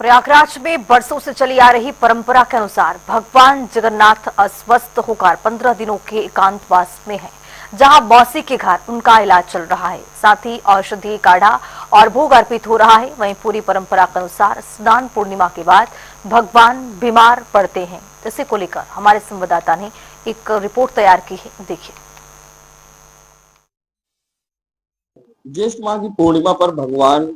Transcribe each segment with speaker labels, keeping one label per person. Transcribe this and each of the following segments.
Speaker 1: प्रयागराज में बरसों से चली आ रही परंपरा के अनुसार भगवान जगन्नाथ अस्वस्थ होकर 15 दिनों के एकांतवास में हैं, जहां मौसी के घर उनका इलाज चल रहा है। साथ ही औषधि काढ़ा और भोग अर्पित हो रहा है। वहीं पूरी परंपरा के अनुसार स्नान पूर्णिमा के बाद भगवान बीमार पड़ते हैं। इसी को लेकर हमारे संवाददाता ने एक रिपोर्ट तैयार की है, देखिए।
Speaker 2: ज्येष्ठ माह की पूर्णिमा पर भगवान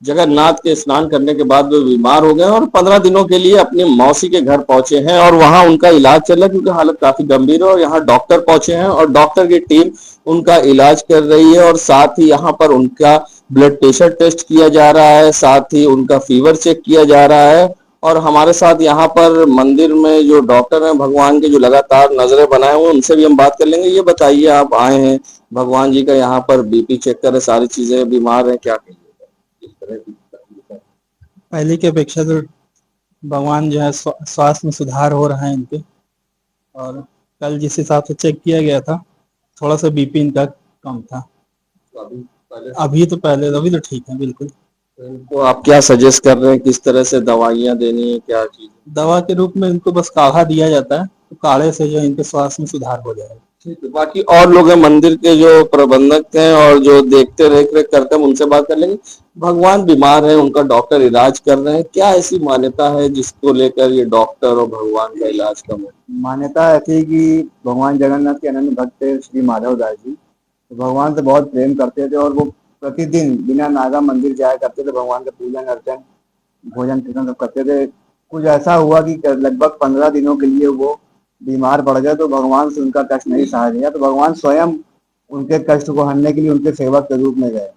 Speaker 2: जगन्नाथ के स्नान करने के बाद वे बीमार हो गए और 15 दिनों के लिए अपनी मौसी के घर पहुंचे हैं और वहां उनका इलाज चल रहा है क्योंकि हालत काफी गंभीर है और यहाँ डॉक्टर पहुंचे हैं और डॉक्टर की टीम उनका इलाज कर रही है और साथ ही यहाँ पर उनका ब्लड प्रेशर टेस्ट किया जा रहा है, साथ ही उनका फीवर चेक किया जा रहा है। और हमारे साथ यहाँ पर मंदिर में जो डॉक्टर हैं भगवान के, जो लगातार नजरें बनाए हुए, उनसे भी हम बात कर लेंगे। ये बताइए, आप आए हैं भगवान जी का यहाँ पर बीपी चेक कर, सारी चीजें, बीमार है, क्या कहिए?
Speaker 3: पहले की अपेक्षा तो भगवान जो है स्वास्थ्य में सुधार हो रहा है इनके। और कल जिस हिसाब से चेक किया गया था, थोड़ा सा बीपी इनका कम था। अभी तो ठीक है बिल्कुल।
Speaker 2: तो इनको आप क्या सजेस्ट कर रहे हैं, किस तरह से दवाइयाँ देनी है, क्या चीज?
Speaker 3: दवा के रूप में इनको बस काढ़ा दिया जाता है, तो काढ़े से जो इनके स्वास्थ्य में सुधार हो जाएगा।
Speaker 2: ठीक है, बाकी और लोग हैं मंदिर के जो प्रबंधक हैं और जो देखते रेख रेख करते हैं, उनसे बात कर लेंगे। भगवान बीमार है, उनका डॉक्टर इलाज कर रहे हैं, क्या ऐसी मान्यता है जिसको लेकर ये डॉक्टर और भगवान का इलाज कम है?
Speaker 4: मान्यता ऐसी है कि भगवान जगन्नाथ के अनन्य भक्त थे श्री माधव दास जी, तो भगवान से बहुत प्रेम करते थे और वो प्रतिदिन बिना नागा मंदिर जाया करते थे। भगवान का पूजन अर्चन, भोजन कीर्तन सब करते थे। कुछ ऐसा हुआ कि लगभग 15 दिनों के लिए वो बीमार पड़ गए, तो भगवान से उनका कष्ट नहीं सहा गया, तो भगवान स्वयं उनके कष्ट को हरने के लिए उनके सेवक के रूप में गए।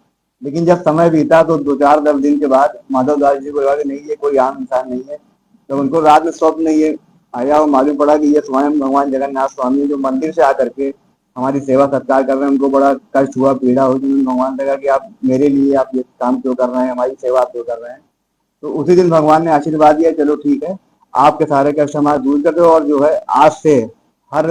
Speaker 4: लेकिन जब समय बीता तो 2-4-10 दिन के बाद माधव दास जी को लगा कि नहीं, ये कोई आम इंसान नहीं है। तो उनको रात में स्वप्न ये आया और मालूम पड़ा कि ये स्वयं भगवान जगन्नाथ स्वामी जो मंदिर से आकर के हमारी सेवा सत्कार कर रहे हैं। उनको बड़ा कष्ट हुआ, पीड़ा हुई। उन्होंने भगवान से कहा कि आप मेरे लिए आप ये काम क्यों कर रहे हैं, हमारी सेवा आप क्यों कर रहे हैं। तो उसी दिन भगवान ने आशीर्वाद दिया, चलो ठीक है, आपके सारे कष्ट हमारे दूर कर दो और जो है आज से हर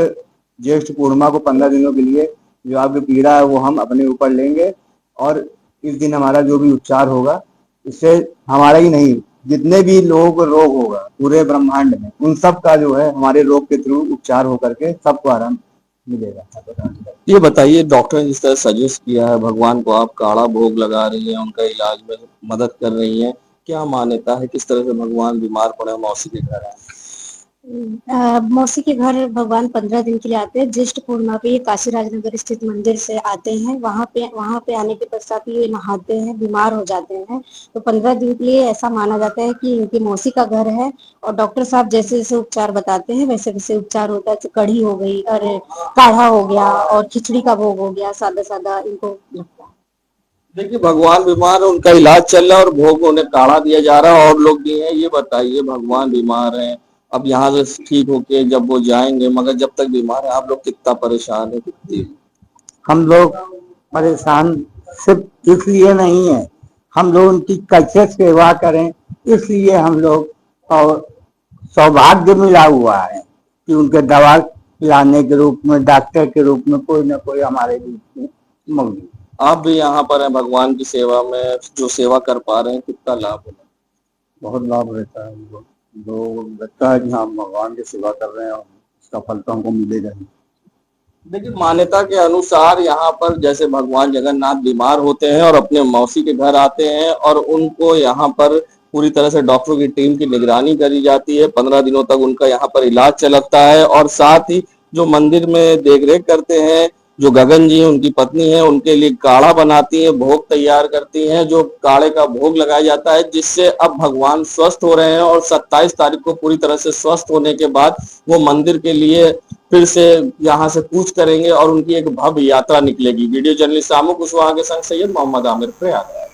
Speaker 4: ज्येष्ठ पूर्णिमा को 15 दिनों के लिए जो आपकी पीड़ा है वो हम अपने ऊपर लेंगे। और इस दिन हमारा जो भी उपचार होगा, इससे हमारा ही नहीं, जितने भी लोगों को रोग होगा पूरे ब्रह्मांड में, उन सब का जो है हमारे रोग के थ्रू उपचार होकर के सबको आराम मिलेगा।
Speaker 2: ये बताइए, डॉक्टर ने जिस तरह सजेस्ट किया है, भगवान को आप काढ़ा भोग लगा रही हैं, उनका इलाज में मदद कर रही हैं, क्या मान्यता है, किस तरह से भगवान बीमार पड़े मौसी के घर आए?
Speaker 5: मौसी के घर भगवान 15 दिन के लिए आते हैं। ज्येष्ठ पूर्णिमा पे ये काशी राजनगर स्थित मंदिर से आते हैं। वहाँ पे आने के पश्चात ये नहाते हैं, बीमार हो जाते हैं। तो 15 दिन के लिए ऐसा माना जाता है कि इनकी मौसी का घर है और डॉक्टर साहब जैसे जैसे उपचार बताते हैं वैसे वैसे उपचार होता है। कढ़ी हो गई और काढ़ा हो गया और खिचड़ी का भोग हो गया, सादा सादा इनको लगता है।
Speaker 2: देखिए, भगवान बीमार है, उनका इलाज चल रहा है और भोग उन्हें काढ़ा दिया जा रहा है और लोग भी हैं। ये बताइए, भगवान बीमार हैं, अब यहाँ से ठीक होके जब वो जाएंगे, मगर जब तक बीमार है आप लोग कितना परेशान है, कितनी?
Speaker 4: हम लोग परेशान सिर्फ इसलिए नहीं है, हम लोग उनकी कैसे सेवा करें, इसलिए हम लोग और सौभाग्य मिला हुआ है कि उनके दवा पिलाने के रूप में, डॉक्टर के रूप में कोई ना कोई हमारे बीच में मौजूद।
Speaker 2: आप भी यहाँ पर हैं भगवान की सेवा में, जो सेवा कर पा रहे हैं, कितना लाभ है?
Speaker 4: बहुत लाभ रहता है हमको, जो लगता है कि हम भगवान की सेवा कर रहे हैं और सफलता हमको मिलेगा ही।
Speaker 2: देखिए, मान्यता के अनुसार यहाँ पर जैसे भगवान जगन्नाथ बीमार होते हैं और अपने मौसी के घर आते हैं और उनको यहाँ पर पूरी तरह से डॉक्टरों की टीम की निगरानी करी जाती है। 15 दिनों तक उनका यहाँ पर इलाज चलता है और साथ ही जो मंदिर में देख रेख करते हैं, जो गगन जी हैं, उनकी पत्नी है, उनके लिए काढ़ा बनाती है, भोग तैयार करती हैं, जो काढ़े का भोग लगाया जाता है, जिससे अब भगवान स्वस्थ हो रहे हैं और 27 तारीख को पूरी तरह से स्वस्थ होने के बाद वो मंदिर के लिए फिर से यहाँ से कूच करेंगे और उनकी एक भव्य यात्रा निकलेगी। वीडियो जर्नलिस्ट सामू कुशवाहा के संग सैयद मोहम्मद आमिर, प्रयागराज।